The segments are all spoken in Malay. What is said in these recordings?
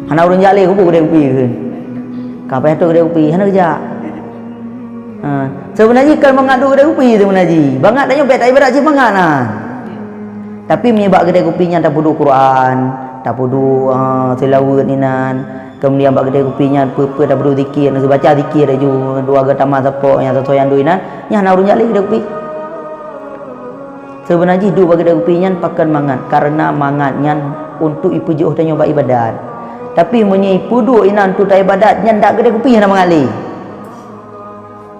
hana urun jale kubur kedai kopi kan. Kapai tu kedai kopi hana kerja. Sebenarnya kan mengadu kedai kopi tu menaji. Bangat tak nyopet tak ibarat je bangat nah. Tapi menyebab kedai kopinya tak pudu Quran, tak pudu tilawat ninan. Kemudian bak kedai kopinya apa tak pudu zikir, nak baca zikir dah ju dua ga tamat sapok yang satu yang duinan, nya hana urun jale kedai kopi. Sebenarnya hidup bagi kedai kopinya pakan mangat karena mangatnya untuk ipujuh dan nyoba ibadat. Tapi menyipu duk inan tu tak ibadat nya ndak kedai kopi hana mangali.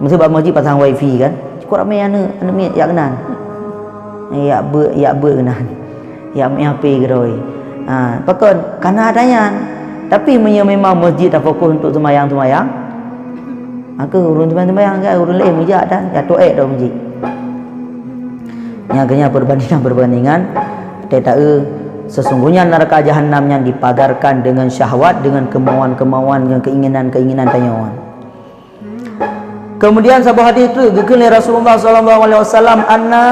Mesti bab masjid pasang wifi kan. Cukup ramai anak miat ya kenan. Ya ber kenan. Ya mi HP geroi. Pakon kana adanya. Tapi memang masjid tak fokus untuk sembahyang. Maka urun sembahyang kan urun lain mujak dah. Ya toek dah masjid. Nya kena perbandingan tak sesungguhnya neraka jahanam yang dipagarkan dengan syahwat, dengan kemauan-kemauan, dengan keinginan-keinginan tanyawan. Kemudian sebuah hadis itu gekene Rasulullah sallallahu alaihi wasallam anna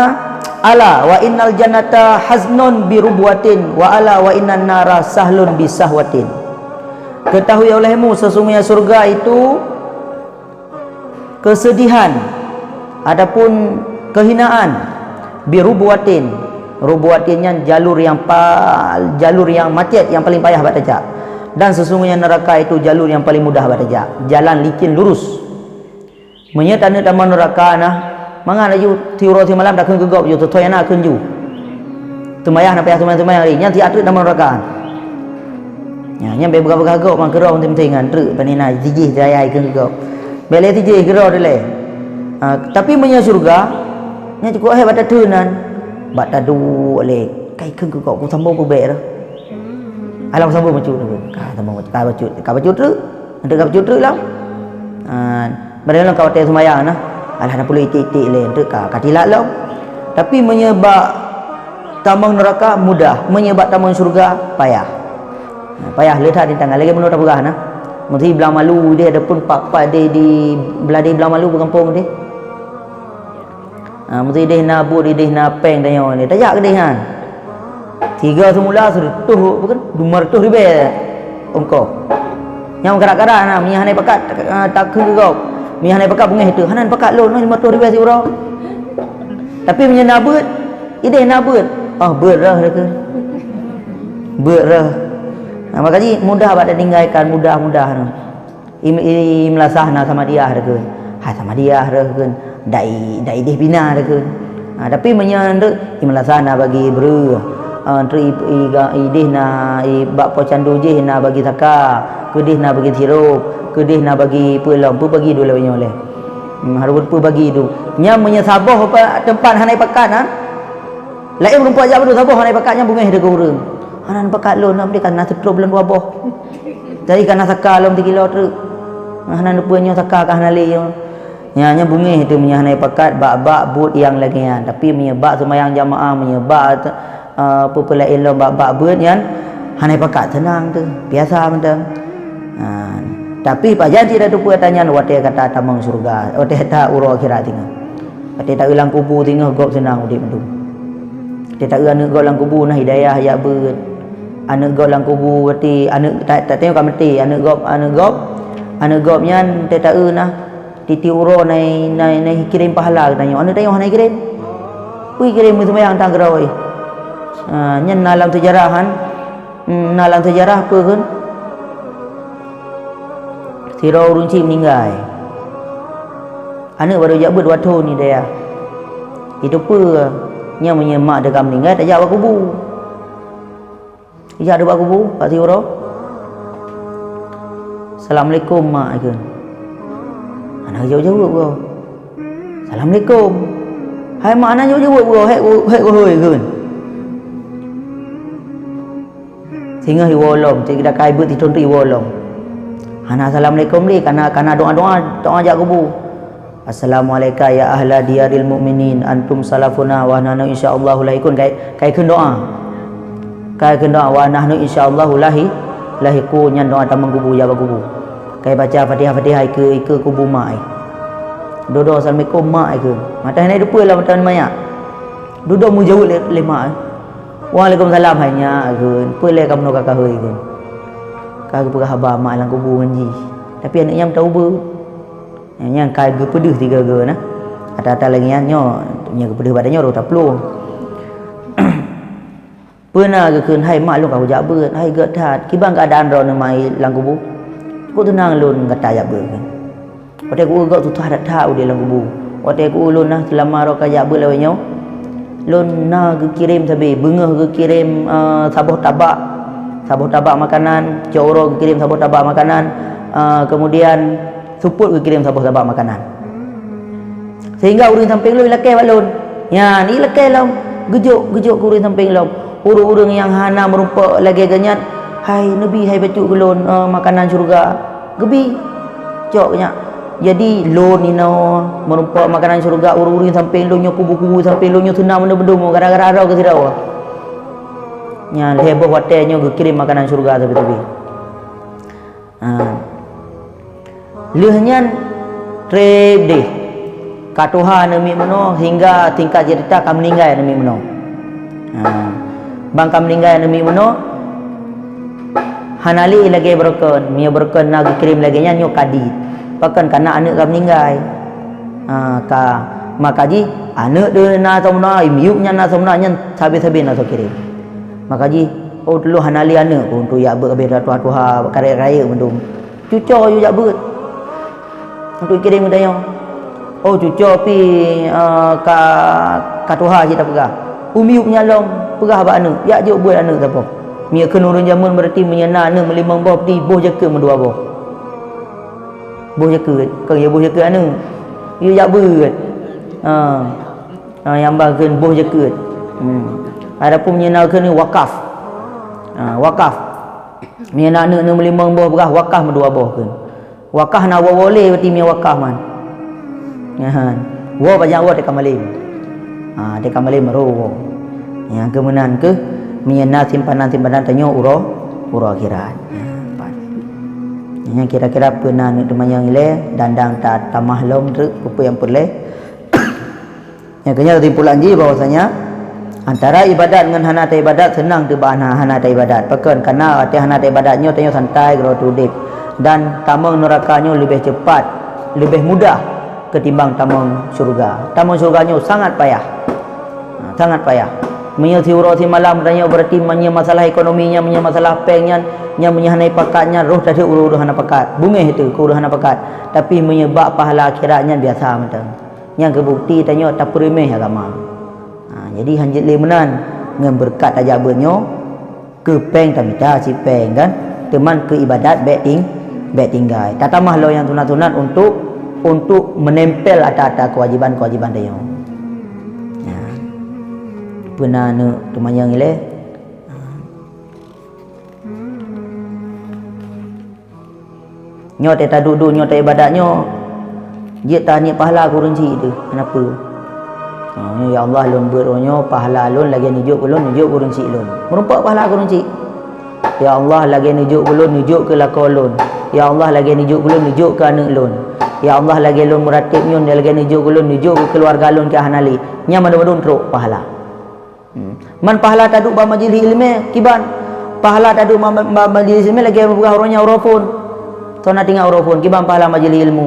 ala wa innal jannata haznun bi rubwatin wa ala wa innan nara sahlun bi sahwatin. Ketahui olehmu sesungguhnya surga itu kesedihan adapun kehinaan bi rubwatin. Rubwatinnya jalur yang macet yang paling payah buat tajak. Dan sesungguhnya neraka itu jalur yang paling mudah buat tajak. Jalan licin lurus. Menyatana taman neraka nah mangan aju tiuro ti malam dak keun gegop ju toy ana keun ju. Temayah na payah temayah ri nya ti atut taman neraka. Nya be begap-begap mang kerong pentingan truk panina tijih jaya keun gegop. Bele tijih gero dele. Tapi menya surga nya cukup hebat tatunan. Bat tadu le kai keun gegop ku sambung ku be dah. Alam sambung macut tu. Ka sambung ka bacut truk. Untuk ka bacut truk lah. Padahal kau tak sembahyang nah. Alah nak perlu itik-itik lain tu katilat lah. Tapi menyebab tambang neraka mudah, menyebab tambang surga payah. Payah letak di tangan lagi menurut apa nah. Mesti belah malu dia ada pun pak dia di belah dia belah malu berkampung dia. Mesti dia nabur dia napeng dan yang ni. Tajak ke dia kan. Tiga semula sudah tuh bukan 200 ribu ongkos. Yang kadang-kadang nah minyak ni pakat tak kegop. Minyak naik pakat bungih itu hanan pakat loan 50 ribu euro. Tapi minyak nabut ide nabut berah dia ke berah. Makanya mudah pada tinggalkan mudah-mudah imlasahna sama dia dia ke sama dia dia ke dai deh bina dia ke tapi menyandak imlasahna bagi bru antri ideh na bak pocandu je na bagi saka kedih na bagi sirup kedih nak bagi pulang pu bagi dulu banyak oleh harus pu bagi tu nya menyesabah apa tempat hanai pakat lain rumput aja betul sabah hanai pakatnya bungih dia ke urang hanan pakat lo nak berikan nasi problem wabah dari kana saka lom 3 kilo truk hanan rupanya saka kah nali nya bungih tu punya hanai pakat bak but yang lagian tapi menyebab sembahyang jamaah menyebab apa pula elok bak but yang hanai pakat tenang tu biasa mentang. Tapi pak jadi dah tu pertanyaan wate kata tamang surga wate tak uro akhirat tinggal wate tak ulang kubur tinggal gop senang udip tu wate tak anak gop ulang kubur nah hidayah ya ber anak gop ulang kubur wate anak tak tengok kan mati anak gopnya tak nah titi uro nai kirim pahala tanya anak tengok nai kirim ui kirim sembahyang tang geroi nyen dalam sejarahan dalam sejarah apa kan Sirau runci meninggal. Anak baru jabut waktu ni dia. Itu apa? Nya menyemak dekat meninggal tak jawab kubur. Ijak ada kubur Pak Sirau. Assalamualaikum mak ke. Anak jauh-jauh bro. Assalamualaikum. Hai mak anak jauh-jauh bro. Hei ke. Sehingga hiwolom, tidak kai but ditonti hiwolom. Hana assalamualaikum ni karena doa ajak kubur. Assalamualaikum ya ahla diyaril mu'minin antum salafuna wa nahnu insyaallah lahikun kai keun doa. Kai keun doa wa nahnu insyaallah lahiku nyan doa tamang kubur jaga kubur. Kai baca Fatihah ke kubur mak ai. Dodo assalamualaikum mak ai ke. Mata ni depa lah mata mayat. Dodo mu jauh le mak ai. Waalaikumsalam hanya ke. Pe le kamu kakak hoi ke. Kau pergi habar mak dalam kubur menji. Tapi anaknya tahu ber. Yang kai gepedeh tiga ge nah. Ada lagi nyo nya gepedeh badannya ro tak peluh. Pernah ke keun hai mak lu kau jak beut, hai ge that. Kibang keadaan ro mai dalam kubur. Ku tenang lun kata jak beut kan. Ote ku gak tu ada tahu di dalam kubur. Ote ku ulun nah selama ro kajak beut lawanya. Lun na ke kirim sabe bengah ke kirim sabuh tabak makanan, coro ke kirim sabuh tabak makanan, kemudian suput ke kirim sabuh tabak makanan. Sehingga urang samping lu lekai balun. Ya, ni lekai lam. Gejuk urang samping lam. Urang-urang yang hana merupa lagi ganyat, hai nabi hai bacuk gelon makanan syurga. Gebi. Coknya. Jadi lo ni no merupa makanan syurga urang-urang samping lu nyo kubu-kubu samping lu nyo tenang benda-benda mu gara-gara ada ke tidak wah. Nya heboh hotel nyo kirim makanan syurga tapi. Leuhnyan trip deh. Katuha nemi meno hingga tingkat cerita kam meninggal nemi meno. Bang kam meninggal nemi meno. Hanali lagi berken, mia berken nak kirim lagi nya nyo kadit. Pakan kana anak kam meninggal. Makaji anak dia na somna imiuknya na somna nya sabe-sabe na so kirim. Makaji oh dulu hanali anak pun tu ya ber tua-tua karya-karya mendung. Cuco you jak beut. Untuk kirim dia. Oh cuco pi ka tuha je tak pegah. Umiuknya long pegah ba anak. Ya juk buat anak siapa. Mia kenurun jamun berarti menyena anak melimang boh di boh jaka mendua boh. Boh jaka kau ya boh jaka anak. You jak beut. Yang bagian boh jaka. Adapun menyenakan ni wakaf. Wakaf. Menyena anak ni melimang boh pegah wakaf mendua boh kan. Wakaf na boleh berarti mia wakaf man. Wo banyak wo dekat malim. Dekat malim ro. Yang kemenan ke menyena simpanan tanyo uro akhirat. Yang kira-kira pernah nak temayang ile dandang tak tamah lom truk apa yang perle. Yang kenyal timpulan ji bahwasanya antara ibadat dengan hana ibadat senang tebaan hana ibadat. Pekan karena hana ibadatnya tanyo santai gro tudip dan tamang nerakanya lebih cepat, lebih mudah ketimbang tamang syurga. Tamang syurganya sangat payah. Sangat payah. Menyel si malam tanya berarti menyel masalah ekonominya, menyel masalah pengnya, nya menyahanai pakatnya roh tadi uru-uru hana pakat. Bungeh itu ke uru hana pakat. Tapi menyebab pahala akhiratnya biasa macam. Yang kebukti tanya tak peremeh agama. Jadi hanjit lemenan dengan berkat ajabannya ke peng tamita si peng kan. Teman ke ibadat baik tinggal. Tatamah lo yang tunat-tunat untuk menempel atas kewajiban-kewajiban dia. Pernah nak temayang ile. Nyo tak duduk nyo tak ibadatnya. Dia tanya pahala aku renci tu. Kenapa? Ya Allah lun beronyo pahala lun lagi nujuk ku renci lun. Merupak pahala aku renci. Ya Allah lagi nujuk ke lakon lun. Ya Allah lagi nujuk ke anak lun. Ya Allah lagi lun meratib nyun dia lagi nujuk ke keluarga lun ke hanali. Nya madu-madu teruk pahala. Man pahala taduk ba majlis ilmu kiban. Pahala taduk ba majlis ilmu lagi bergah orangnya urafun. So nak tinggal urafun kiban pahala majlis ilmu.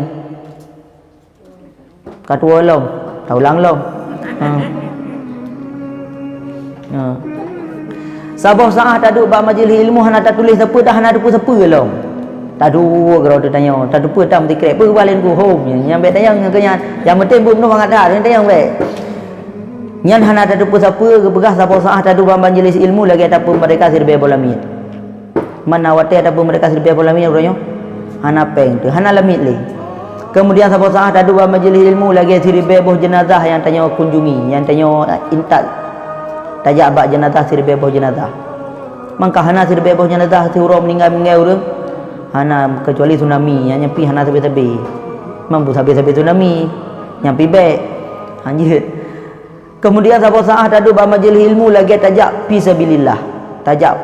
Katua lom, taulang lom. Sabah saah taduk ba majlis ilmu hana tak tulis apa dah hana dupu siapa lom. Tadu kalau dia tanya, tadu apa tak mesti krep. Apa balen ku home yang bet tayang kenyang. Yang penting pun no mangat dah tayang bet. Nyan hana tadu apa siapa ke begah sabah saah tadu ba majlis ilmu lagi ataupun mereka sirbe bolamit. Mana wate ataupun mereka sirbe bolamit bronyo. Hana peng tu, hana lamit le. Kemudian sabah saah tadu ba majlis ilmu lagi sirbe boh jenazah yang tanya kunjungi, yang tanya intak tajak bak jenazah sirbe boh jenazah. Mangka hana sirbe boh jenazah tiuro meninggal urang. Hana kecuali tsunami yang nyampi hana sabe-sabe. Mampu sabe-sabe tsunami nyampi bek. Anjir. Kemudian sabah saah tadu ba majlis ilmu lagi tajak fisabilillah. Tajak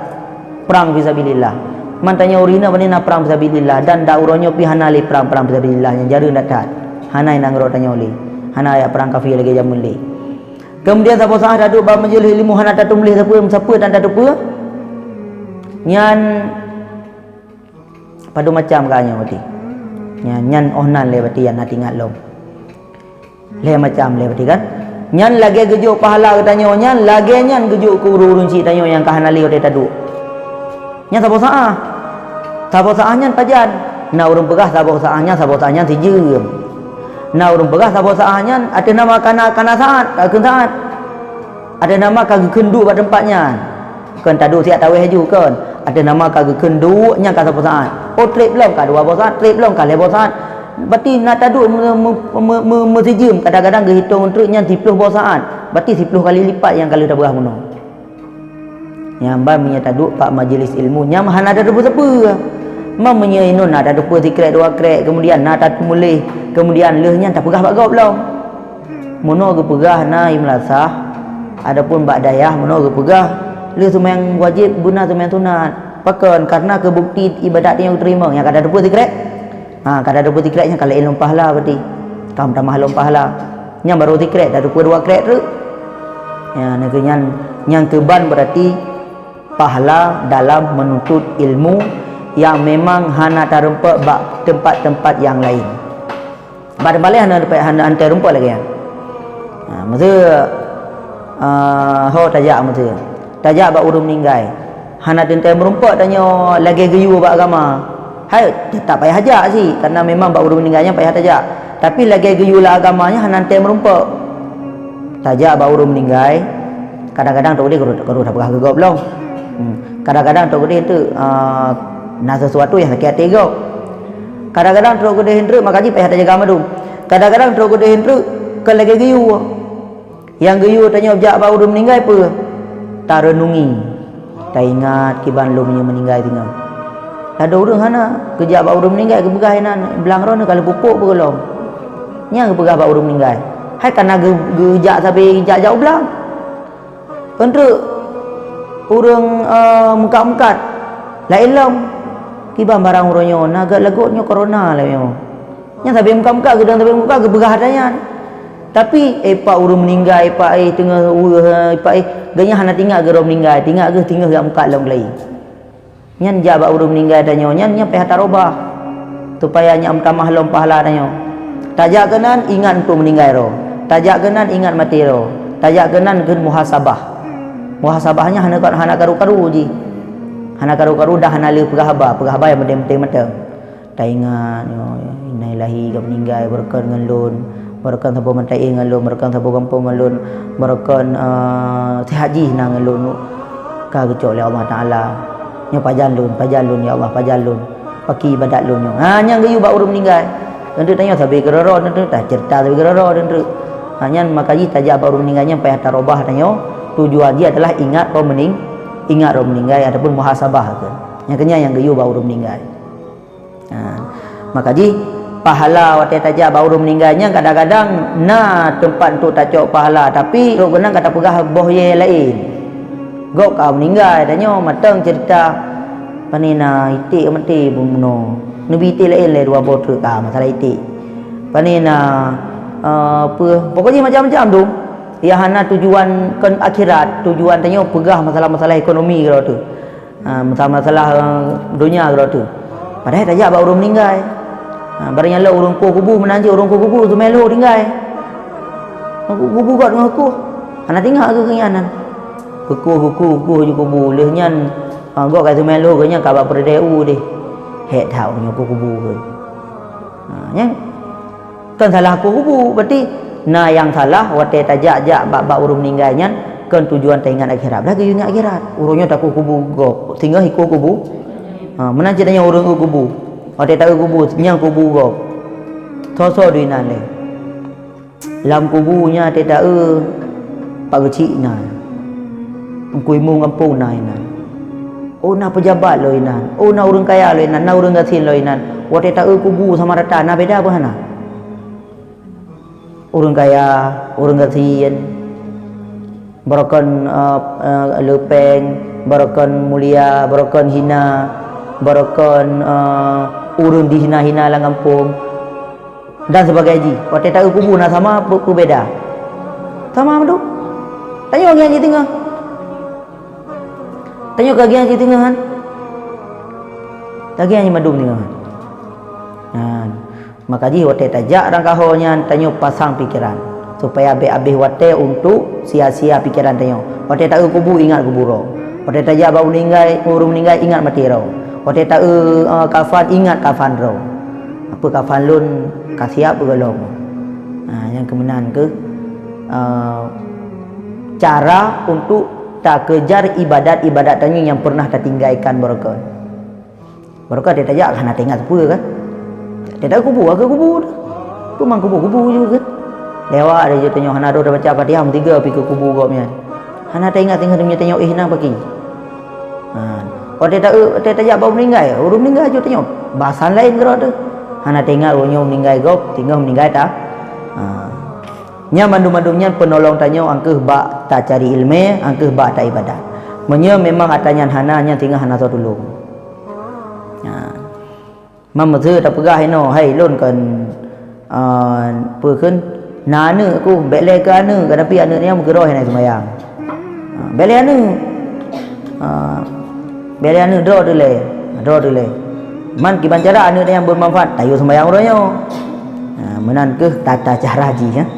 perang fisabilillah. Man tanya urina panina perang fisabilillah dan dauronyo pi hana li perang fisabilillah yang jaru datat. Hana nang ro tanya oli. Hana ya perang kafir lagi jamun li. Kemudian sabah saah tadu ba majlis ilmu hana tatu melih siapa dan tatu apa? Nyan padu macam kanya berarti nyan ohnan le berarti yang nak ingat lom le macam le berarti kan nyan lagi gejuk pahala katanya nyan lagi nyan gejuk ku urun cik tanya yang kahanali ode tadu nyan sabo saah nyan pajan na urun pegah sabo saah nyan sijem na urun pegah sabo saah nyan ada nama kana saat ada nama kagak kendu pada tempatnya kan tadu siap tahu haju kan ada nama kagak kendu nya ka sabo saat oh trip belum ka dua bosan trip belum ka le bosan berarti nak tadu mesejum kadang-kadang ke hitung untuk nya 10 bosan berarti 10 kali lipat yang kalau dah berah mono yang ban punya tadu pak majlis ilmu nya mahan ada debu sepa mam punya inun ada debu tikret dua krek kemudian nak tatu mulih kemudian lehnya tak pegah bagau belum mono ke pegah na imlasah adapun bak dayah mono ke pegah leh sembahyang wajib guna sembahyang sunat pakan karena kebukti ibadat yang terima yang kada debu tikret kada debu tikretnya kalau ilmu pahala berarti kaum tambah ilmu pahala nya baru tikret dah debu dua krek tu ya negenyan yang keban berarti pahala dalam menuntut ilmu yang memang hana tarempa bak tempat-tempat yang lain. Pada balik hana dapat hana antar rumpa lagi ya. Masa ho tajak masa. Tajak bak urung meninggal. Hana tentai merumpa tanya lagi geyu bak agama. Hai tak payah hajak sih karena memang bak urung meninggalnya payah tajak. Tapi lagi geyu lah agamanya hana tentai merumpa. Tajak bak urung meninggal. Kadang-kadang tok dia kalau dah pegah gegap belum. Kadang-kadang tok dia tu nak sesuatu yang sakit hati kau. Kadang-kadang tok dia hendra makaji payah tak jaga madu. Kadang-kadang tok dia hendra ke lagi geyu. Yang geyu tanya objek bau dah meninggal apa? Tak renungi. Tak ingat kiban lu punya meninggal tinggal. Ada orang hana kerja bau dah meninggal ke begah nan belang ron kalau pupuk belum. Nya ke begah bau dah meninggal. Hai karena gejak sampai gejak jauh belang. Untuk orang muka-mukat la ilam kiban barang uronyo naga lagotnya corona lah yo nya sampai muka-muka gedang sampai muka ke begah adanya tapi pak urang meninggal pak tengah pak ganya hana tinggal ke orang meninggal tinggal ke muka long lai nya jabak urang meninggal adanya nya payah tarobah supaya nya tamah lom pahala adanya tajak kenan ingat untuk meninggal ro tajak kenan ingat mati ro tajak kenan gen muhasabahnya hana karu-karu ji hana karu-karu dah hana le pegahaba yang penting mata tak ingat innalillahi ka meninggal berkan ngelun berkan sabo mentai ngelun berkan sabo kampung ngelun berkan haji nang ngelun ka gecok oleh Allah taala nya pajalun ya Allah pajalun paki ibadat lun nya gayu ba urang meninggal tentu tanya sabe geroro tentu tak cerita sabe geroro tentu hanya makaji tajak ba urang meninggalnya payah tarobah tanya tujuan dia adalah ingat orang meninggal ataupun muhasabah ke. Yang kenya yang geyu baru meninggal. Maka ji pahala wate tajak baru meninggalnya kadang-kadang tempat untuk tacok pahala tapi ro genang kata pegah boh ye lain. Gok kau meninggal tanya matang cerita panina itik mati bumno. Nabi itik lain le dua botre ka masalah itik. Panina pokoknya macam-macam tu. Ya hana tujuan ke akhirat tujuan tanya pegah masalah-masalah ekonomi kalau tu masalah dunia kalau tu padahal tajak bak urang meninggal barangnya lah urang kubu menanji urang kubu tu melo tinggal kubu kat dengan aku hana tinggal ke kenyanan kuku je kubu lehnya gok kat tu melo ke nya ka bak perdeu deh hek tahu nya kubu ke nya kan salah kubu berarti yang salah wate tajak bak urang meninggalnya kan tujuan taingan akhirat lagi ingat akhirat urangnya tak kubu gop tinggal ikut kubu menanci tanya urang kubu wate tak kubu nyang kubu gop soso duinan le lam kubunya te tak pak kecil na angkui mung kampung na ina na pejabat lo ina na urang kaya lo ina na urang gasin lo ina wate tak kubu sama rata na beda apa hana orang kaya, orang kasihan, barakan lepeng, barakan mulia, barakan hina, barakan orang dihina-hina dalam kampung dan sebagainya. Waktu tahu kubu nak sama berbeza. Sama tu. Tanya orang yang di tengah. Tanya kaki yang di tengah kan. lagi hanya madum ni. Maka ji wate tajak rangkahonya tanyo pasang pikiran supaya habis wate untuk sia-sia pikiran tanyo. Wate tak kubu ingat kuburo. Wate tajak bau meninggal, urung meninggal ingat mati ro. Wate tak kafan ingat kafan ro. Apa kafan lun kasiap belum. Yang kemenan ke cara untuk tak kejar ibadat-ibadat tanyo yang pernah tertinggalkan barokah. Barokah dia tajak kana ingat apa kan? Dia tak kubur ke kubur tu mang kubur juga kan lewat dia tanya hana ada baca Fatihah 3 pergi ke kubur kau punya hana tak ingat dia tanya nang pergi dia tak jawab meninggal urung meninggal je tanya bahasan lain ke tu hana tengok urang meninggal kau tinggal meninggal tak nya mandu-mandunya penolong tanya angkeh bak tak cari ilmu angkeh bak tak ibadat menya memang atanya hana nya tinggal hana so dulu mama tu tak pegah ino hai lon kan pekeun nana aku bele ke anu kadapi anu ni menggeroh nai sembayang bele anu draw dulu man ki bancara anu yang bermanfaat tayo sembayang orangnya menan ke tata cara ji ya